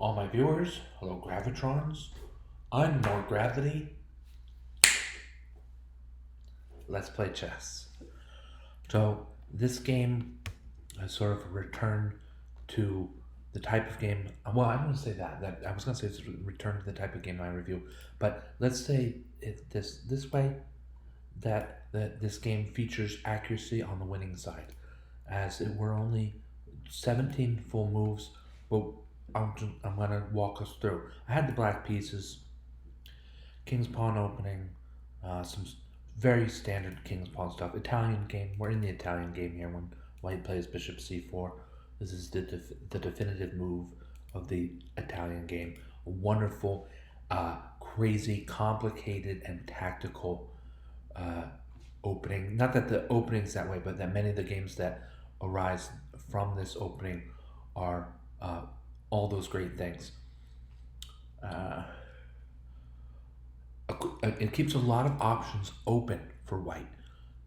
all my viewers. Hello, Gravitrons. I'm More Gravity. Let's play chess. So, this game has sort of returned to the type of game. Well, I don't want to say that. I was going to say it's returned to the type of game I review. But let's say it this way that this game features accuracy on the winning side, as it were only 17 full moves. But I'm going to walk us through. I had the black pieces, king's pawn opening, some very standard king's pawn stuff. Italian game. We're in the Italian game here when white plays bishop c4. This is the definitive move of the Italian game. A wonderful, crazy, complicated, and tactical opening. Not that the opening's that way, but that many of the games that arise from this opening are all those great things. It keeps a lot of options open for white.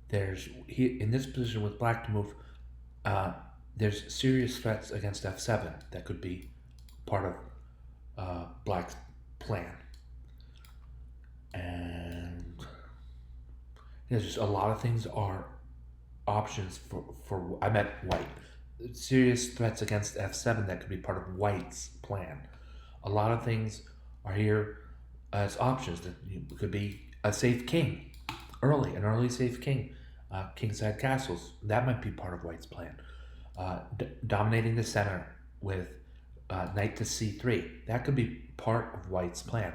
There's in this position with black to move. There's serious threats against f7 that could be part of black's plan, and there's just a lot of things are options for I meant white. Serious threats against f7 that could be part of white's plan. A lot of things are here as options that could be a safe king, an early safe king, kingside castles. That might be part of white's plan. Dominating the center with knight to c3. That could be part of white's plan.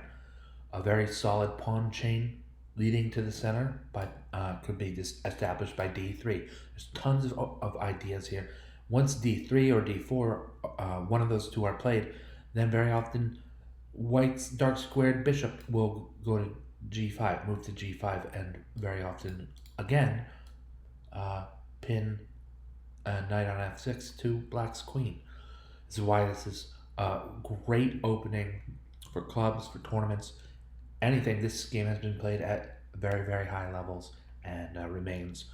A very solid pawn chain leading to the center, but could be established by d3. There's tons of ideas here. Once d3 or d4, one of those two are played, then very often white's dark squared bishop will go to g5, move to g5, and very often again pin knight on f6 to black's queen. This is why this is a great opening for clubs, for tournaments, anything. This game has been played at very, very high levels and remains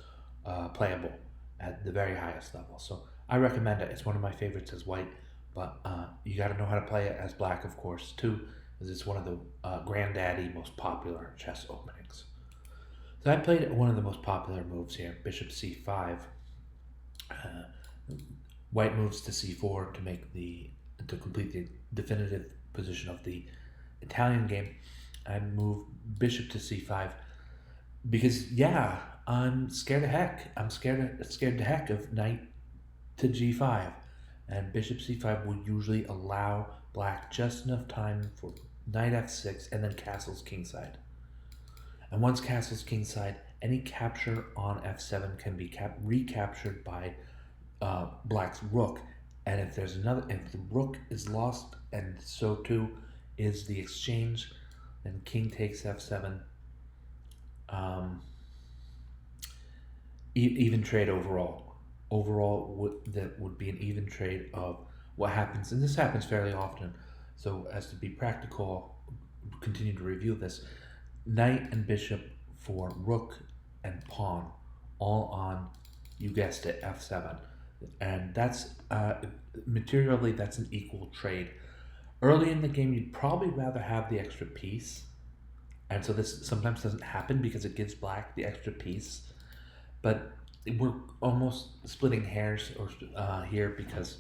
playable at the very highest level. So I recommend it. It's one of my favorites as white, but you got to know how to play it as black, of course, too, because it's one of the granddaddy, most popular chess openings. So I played one of the most popular moves here, bishop c5. White moves to c4 to complete the definitive position of the Italian game. I move bishop to c5 because I'm scared to heck. I'm scared to heck of knight to g5, and bishop c5 will usually allow black just enough time for knight f6 and then castles kingside. And once castles kingside, any capture on f7 can be recaptured by black's rook. And if the rook is lost, and so too is the exchange, then king takes f7. Even trade overall. That would be an even trade of what happens, and this happens fairly often. So as to be practical, continue to review this. Knight and bishop for rook and pawn, all on, you guessed it, f7. And that's materially, that's an equal trade. Early in the game, you'd probably rather have the extra piece, and so this sometimes doesn't happen because it gives black the extra piece. But we're almost splitting hairs here because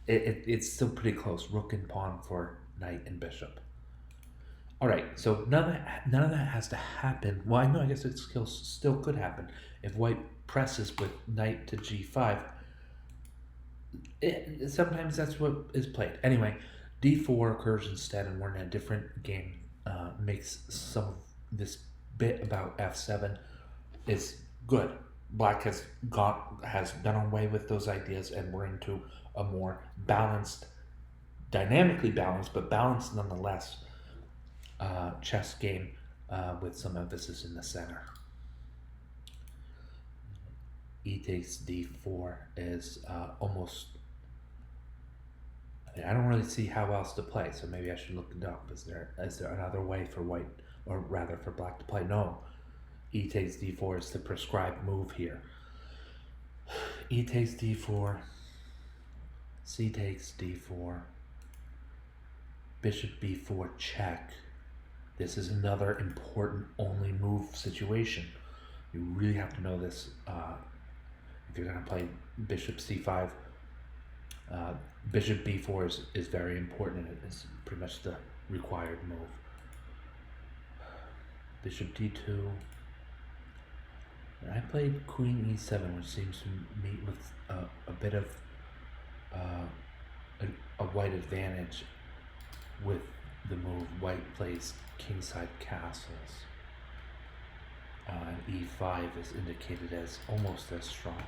it's still pretty close. Rook and pawn for knight and bishop. All right, so none of that has to happen. Well, I guess it still could happen if white presses with knight to g5. Sometimes that's what is played. Anyway, d4 occurs instead, and we're in a different game. Makes some of this bit about f7 is good. Black has done away with those ideas, and we're into a more balanced, dynamically balanced, but balanced nonetheless, chess game with some emphasis in the center. E takes d4 is almost. I don't really see how else to play, so maybe I should look it up. Is there another way for white, or rather for black to play? No. E takes d4 is the prescribed move here. E takes d4, c takes d4, bishop b4 check. This is another important only move situation. You really have to know this if you're going to play bishop c5. Bishop b4 is very important. It's pretty much the required move. Bishop d2. And I played queen e7, which seems to meet with a bit of a white advantage with the move. White plays kingside castles. And e5 is indicated as almost as strong.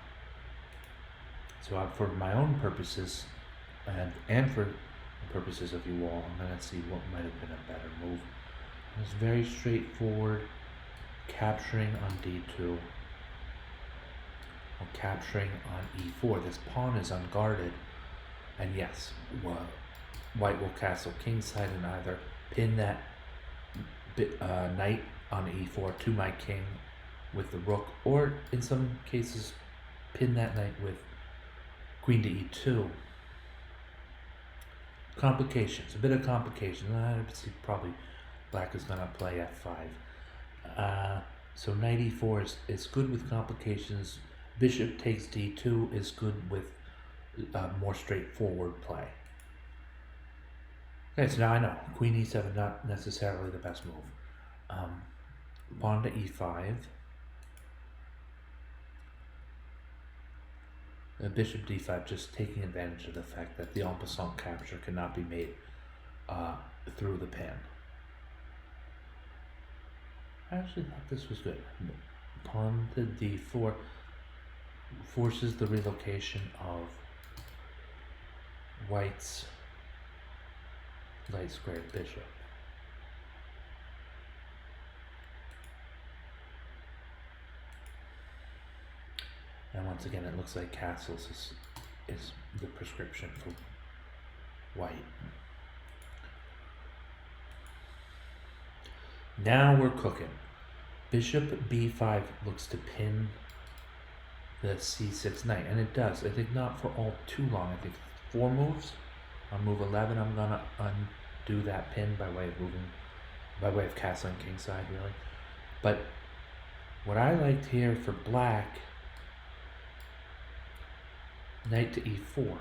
So for my own purposes, and for the purposes of you all, I'm going to see what might have been a better move. It's very straightforward. Capturing on d2. Or capturing on e4. This pawn is unguarded. And yes, white will castle kingside and either pin that knight on e4 to my king with the rook, or in some cases pin that knight with queen to e2. Complications, a bit of complications. I see probably black is going to play f5. So knight e4 is good with complications. Bishop takes d2 is good with more straightforward play. Okay, so now I know queen e7 not necessarily the best move. Pawn to e5. Bishop d5, just taking advantage of the fact that the en passant capture cannot be made through the pin. I actually thought this was good. Pawn to d4 forces the relocation of white's light squared bishop. And once again, it looks like castles is the prescription for white. Now we're cooking. Bishop b5 looks to pin the c6 knight, and it does. I think not for all too long. I think 4 moves. On move 11, I'm gonna undo that pin by way of castling kingside, really. But what I liked here for black, knight to e4.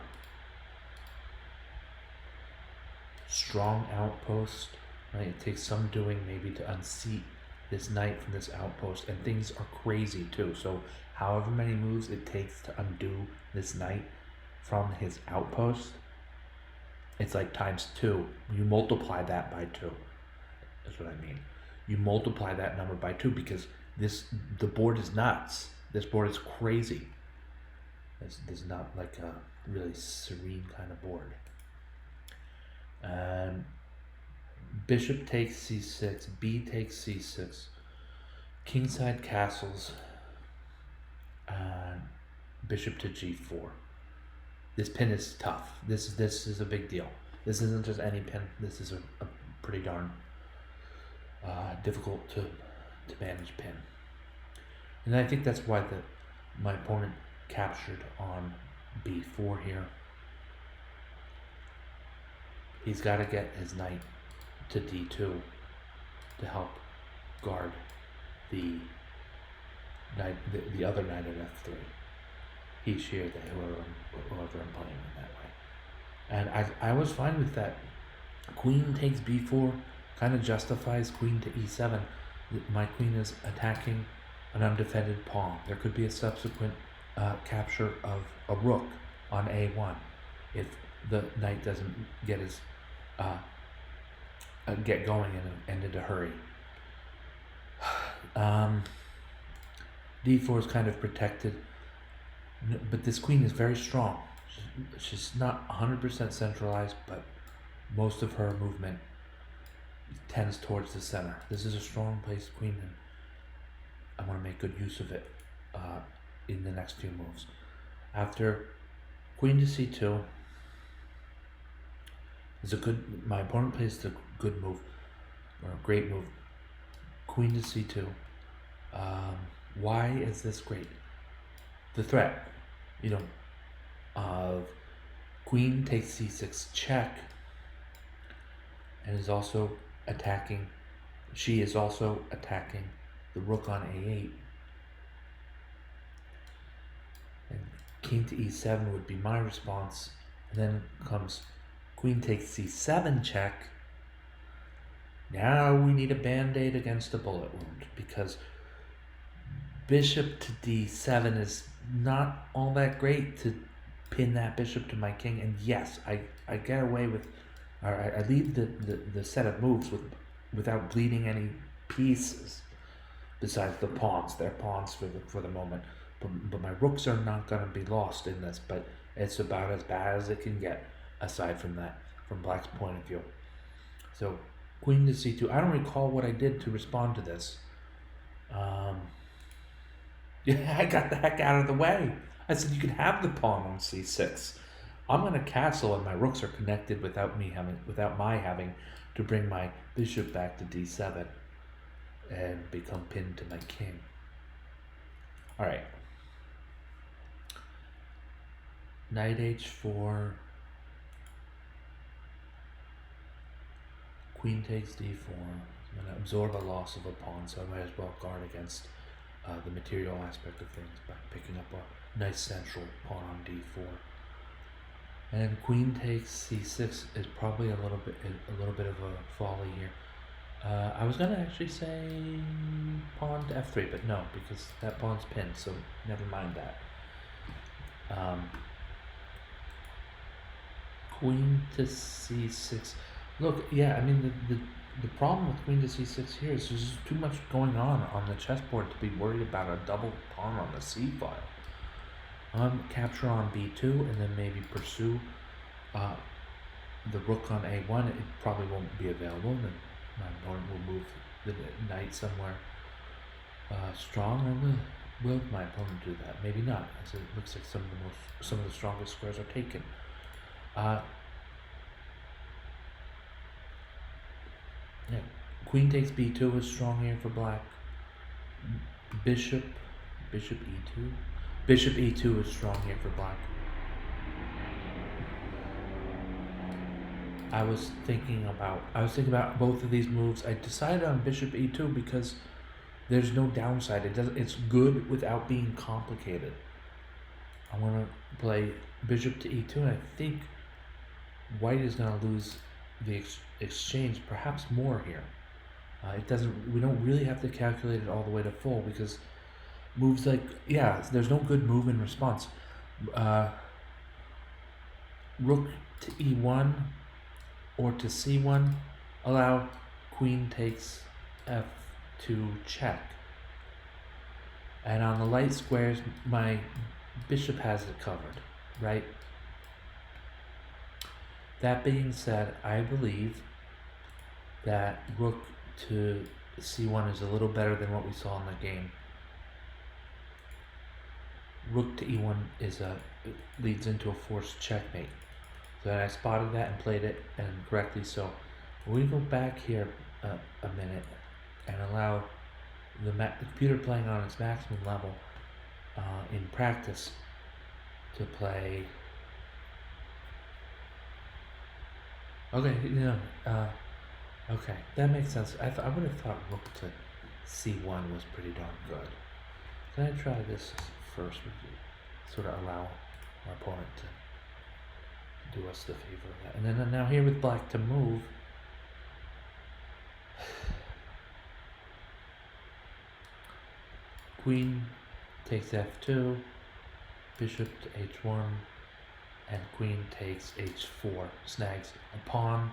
Strong outpost. Right? It takes some doing maybe to unseat this knight from this outpost, and things are crazy too. So however many moves it takes to undo this knight from his outpost, it's like ×2. You multiply that by 2. That's what I mean. You multiply that number by 2 because the board is nuts. This board is crazy. This is not like a really serene kind of board. Bishop takes c6, b takes c6, kingside castles, and bishop to g4. This pin is tough. This is a big deal. This isn't just any pin. This is a pretty darn difficult to manage pin. And I think that's why my opponent captured on b4 here. He's got to get his knight to d2 to help guard the other knight at f3. He sheared that whoever I'm playing in that way. And I was fine with that. Queen takes b4 kind of justifies queen to e7. My queen is attacking an undefended pawn. There could be a subsequent capture of a rook on a1 if the knight doesn't get his get going and in a hurry. d4 is kind of protected, but this queen is very strong. She's not 100% centralized, but most of her movement tends towards the center. This is a strong placed queen, and I want to make good use of it in the next few moves. After queen to c2 is my opponent plays the good move, or a great move. Queen to c2. Why is this great? The threat, of queen takes c6 check and is also attacking. She is also attacking the rook on a8. And king to e7 would be my response. And then comes queen takes c7 check. Now we need a band-aid against a bullet wound, because bishop to d7 is not all that great to pin that bishop to my king. And yes, I get away with, or I lead the set of moves without bleeding any pieces besides the pawns. They're pawns for the moment. But my rooks are not going to be lost in this, but it's about as bad as it can get, aside from that, from black's point of view. So queen to c2. I don't recall what I did to respond to this. Yeah, I got the heck out of the way. I said you can have the pawn on c6. I'm going to castle, and my rooks are connected without my having to bring my bishop back to d7 and become pinned to my king. All right. Knight h4. Queen takes d4. I'm going to absorb a loss of a pawn, so I might as well guard against the material aspect of things by picking up a nice central pawn on d4. And queen takes c6 is probably a little bit of a folly here. I was gonna actually say pawn to f3, but no, because that pawn's pinned, so never mind that. Queen to c6. Look, yeah, I mean the problem with queen to c6 here is there's just too much going on the chessboard to be worried about a double pawn on the c file. Capture on b2 and then maybe pursue the rook on a1. It probably won't be available. Then my opponent will move the knight somewhere strong, or will my opponent do that? Maybe not, as it looks like some of the strongest squares are taken. Yeah, queen takes b2 is strong here for black. Bishop e2. Bishop e2 is strong here for black. I was thinking about both of these moves. I decided on bishop e2 because there's no downside. It's good without being complicated. I want to play bishop to e2, and I think white is going to lose the exchange, perhaps more here. We don't really have to calculate it all the way to full, because moves like, there's no good move in response. Rook to e1 or to c1 allow queen takes f2 check. And on the light squares, my bishop has it covered, right? That being said, I believe that rook to c1 is a little better than what we saw in the game. Rook to e1 leads into a forced checkmate. So I spotted that and played it, and correctly so. We go back here a minute and allow the computer playing on its maximum level in practice to play. Okay, okay, that makes sense. I would have thought rook to c1 was pretty darn good. Can I try this first? We could sort of allow our opponent to do us the favor of that. And then now here with black to move. Queen takes f2, bishop to h1, and queen takes h4, snags a pawn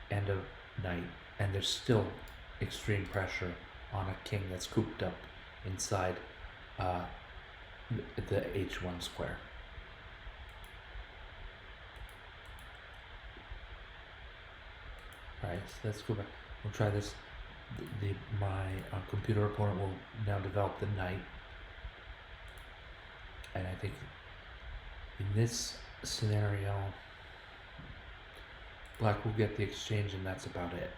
and a knight, and there's still extreme pressure on a king that's cooped up inside the h1 square. Alright, so let's go back. We'll try this. My computer opponent will now develop the knight, and I think in this scenario black will get the exchange, and that's about it.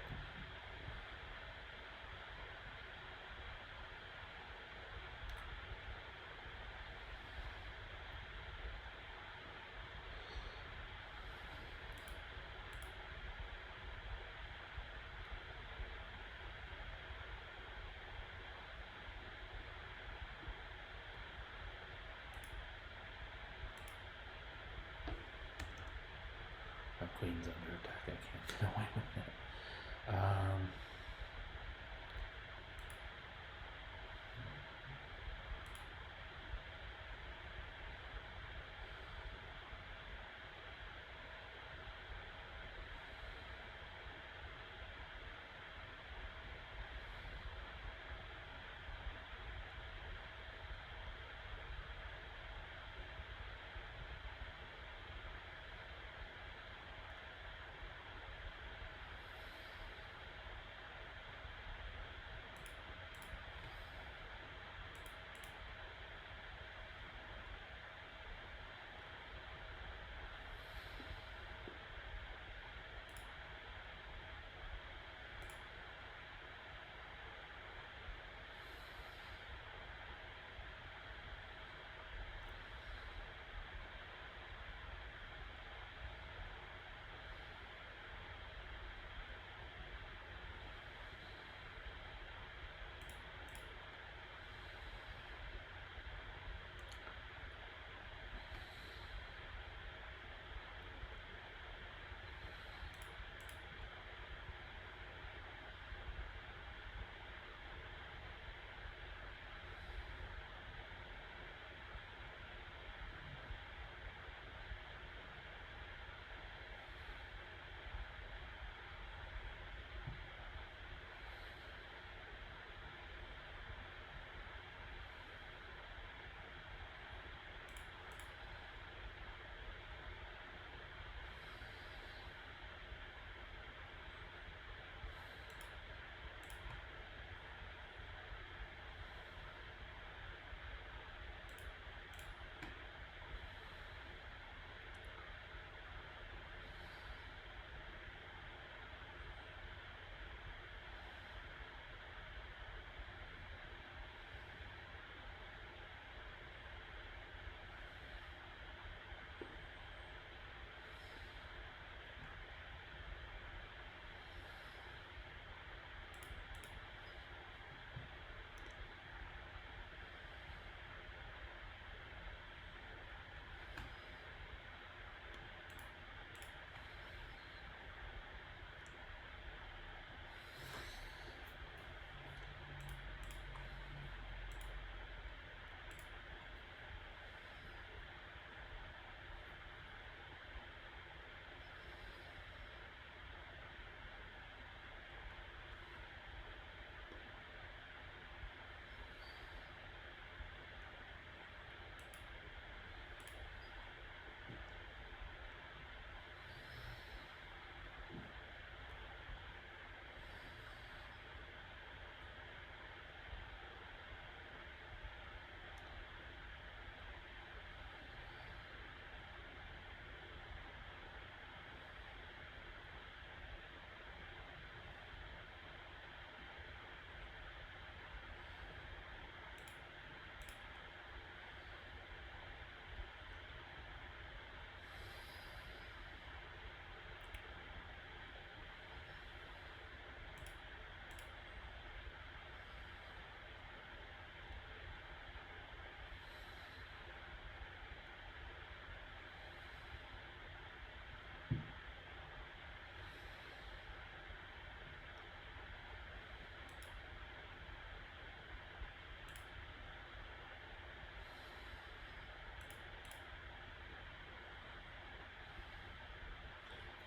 My queen's under attack. I can't get away with it.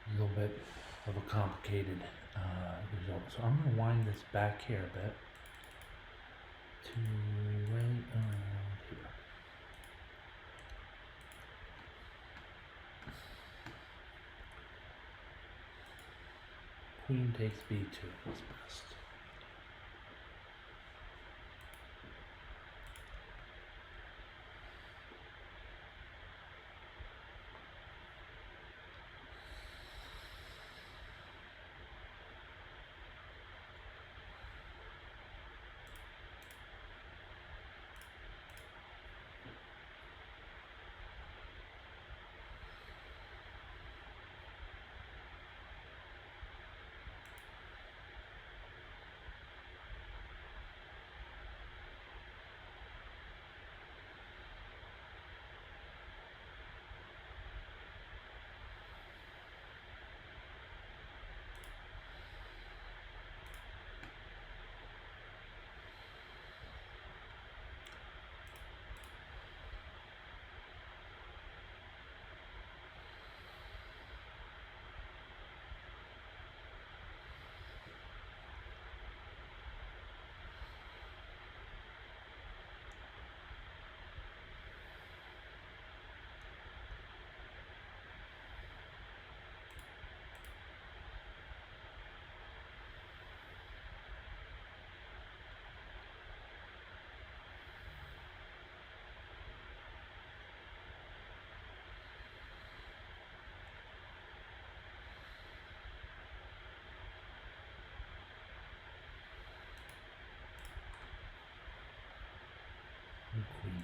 A little bit of a complicated result. So I'm going to wind this back here a bit to right around here. Queen takes b2 is best.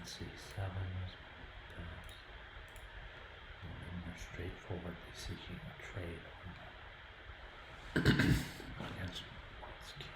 C7 was perhaps a little more straightforwardly seeking a trade on against White's king.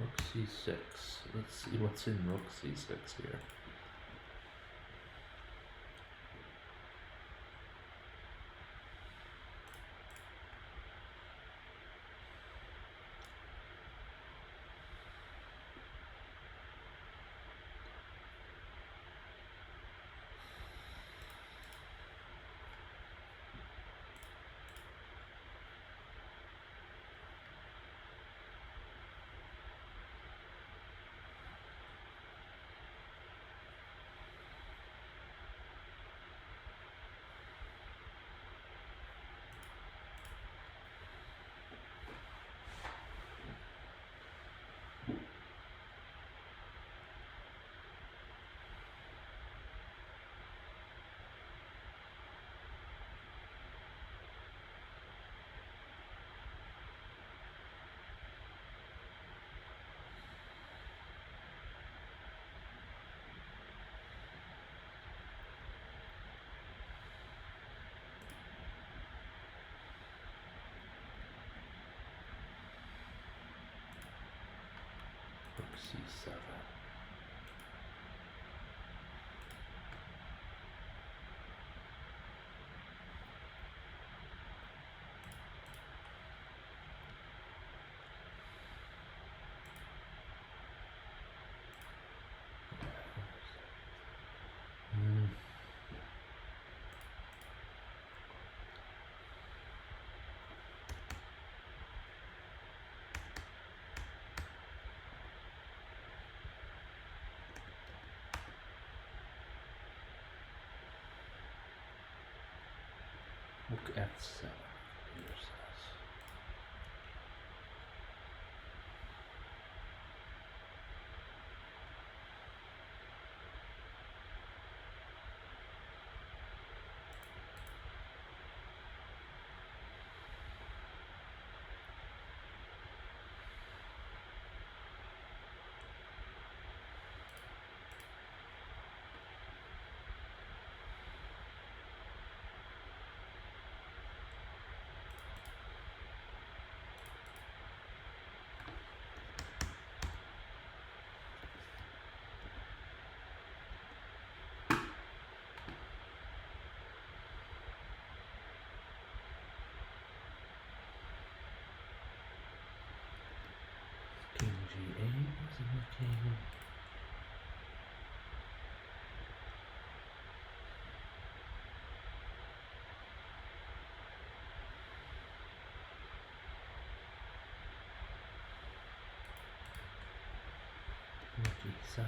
Rook c6. Let's see what's in rook c6 here. Rook c7. Rook f7. Peter says. King g8 is in the king. Rook e7.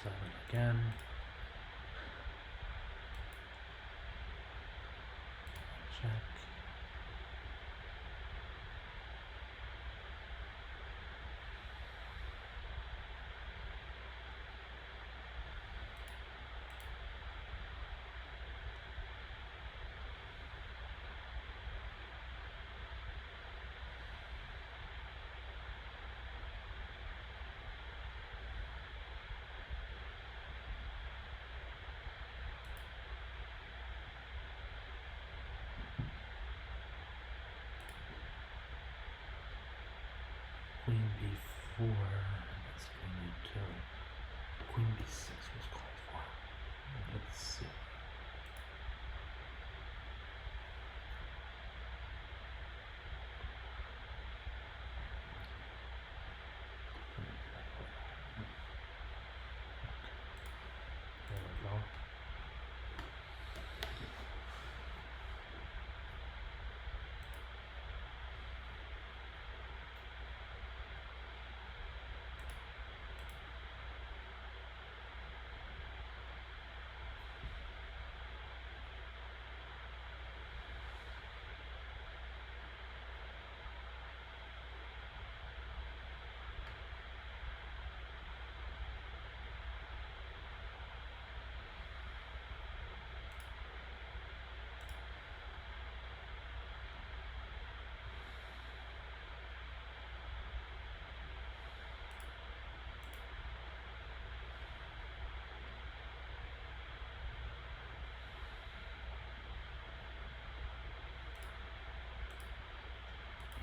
7 again. Check. Queen b4, that's queen e2. Queen b6 was called for. Let's see. There we go.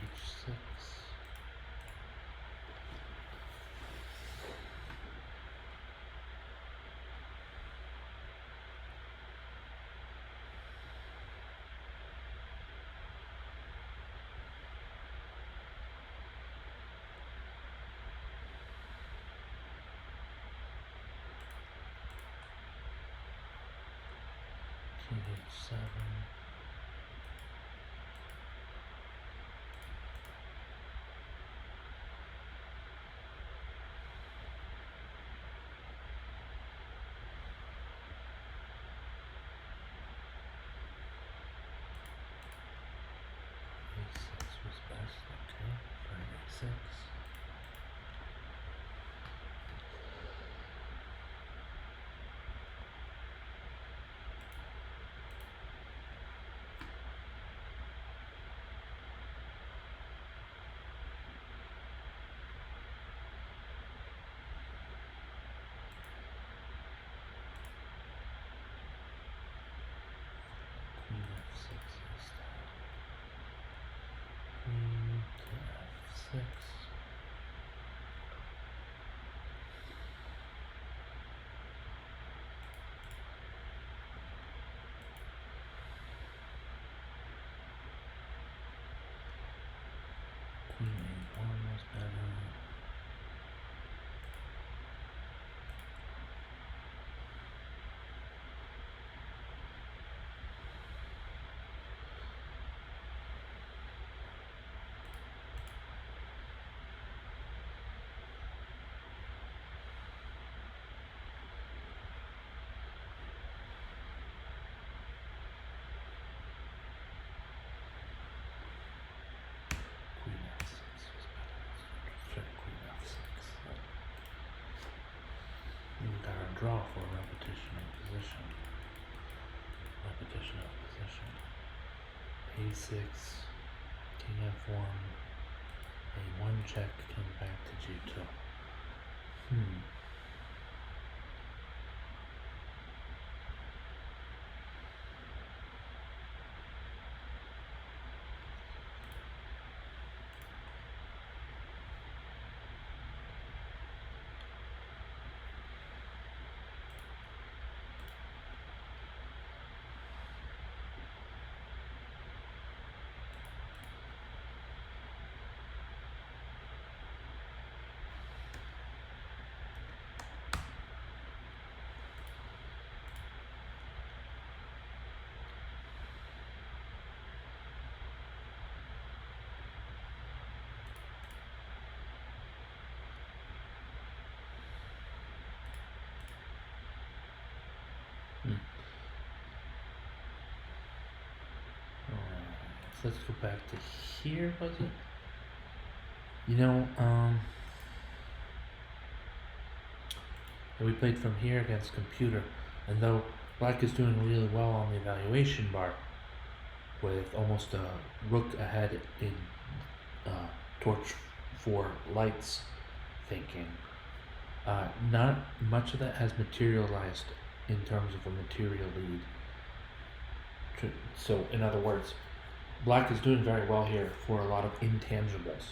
H6. King h7. A6 was best, okay. Knight a6. Queen f6 instead. Queen to f6. Queen a1 was better. Queen f6 was better. Let's check queen f6. We got a draw for repetition of position. Repetition of position. a6, king f1, a1 check, king back to g2. let's go back to here, was it? We played from here against computer, and though black is doing really well on the evaluation bar, with almost a rook ahead in torch for lights thinking, not much of that has materialized in terms of a material lead. So, in other words, black is doing very well here for a lot of intangibles.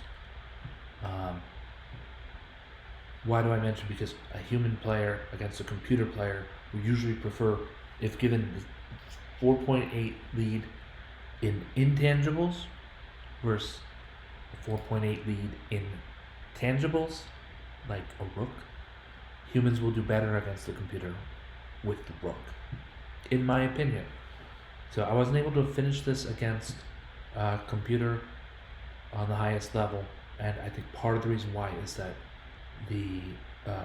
Why do I mention? Because a human player against a computer player will usually prefer, if given 4.8 lead in intangibles versus a 4.8 lead in tangibles, like a rook, humans will do better against the computer with the rook, in my opinion. So I wasn't able to finish this against computer on the highest level, and I think part of the reason why is that the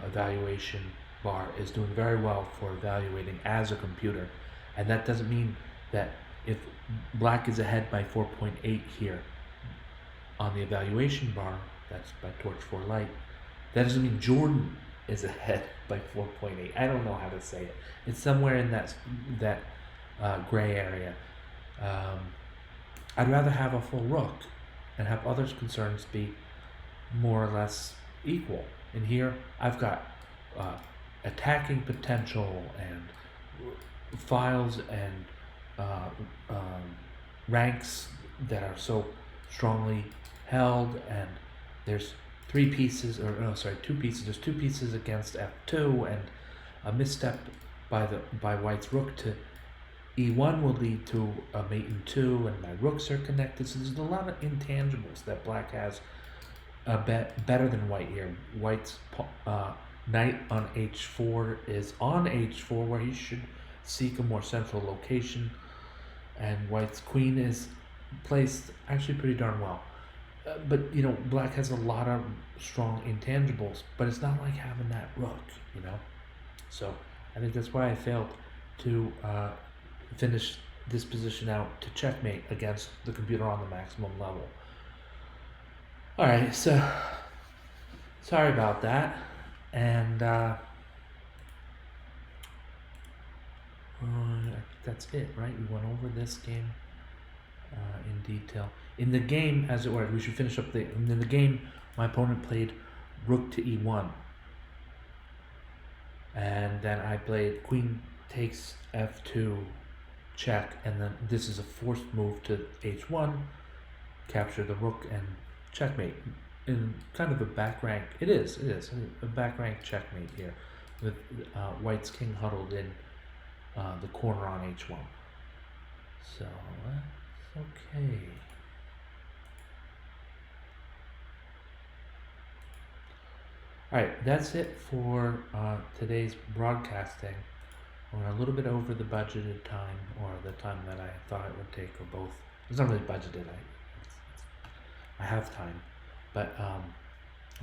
evaluation bar is doing very well for evaluating as a computer, and that doesn't mean that if black is ahead by 4.8 here on the evaluation bar, that's by torch 4 light, that doesn't mean Jordan is ahead by 4.8. I don't know how to say it. It's somewhere in that gray area. I'd rather have a full rook and have others' concerns be more or less equal. And here I've got attacking potential and files and ranks that are so strongly held, and there's two pieces. There's 2 pieces against f2, and a misstep by white's rook to e1 will lead to a mate in 2, and my rooks are connected. So there's a lot of intangibles that black has better than white here. White's knight on h4 is on h4, where he should seek a more central location, and white's queen is placed actually pretty darn well. But black has a lot of strong intangibles, but it's not like having that rook, So I think that's why I failed to finish this position out to checkmate against the computer on the maximum level. Alright, so sorry about that, and that's it, right? We went over this game in detail. In the game, as it were, we should finish up in the game, my opponent played rook to e1, and then I played queen takes f2 check, and then this is a forced move to h1, capture the rook and checkmate in kind of a back rank. It is a back rank checkmate here with white's king huddled in the corner on h1. So that's okay. Alright, that's it for today's broadcasting. We're a little bit over the budgeted time, or the time that I thought it would take, or both. It's not really budgeted. I have time, but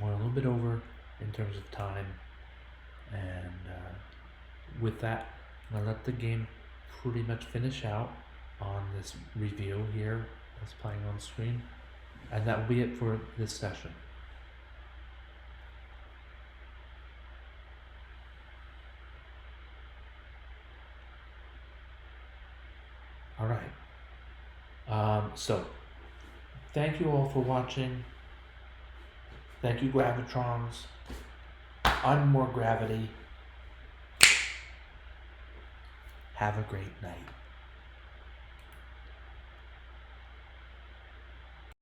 we're a little bit over in terms of time, and with that, I'm gonna let the game pretty much finish out on this review here that's playing on screen, and that will be it for this session. All right. So thank you all for watching. Thank you, Gravitrons. I'm More Gravity. Have a great night.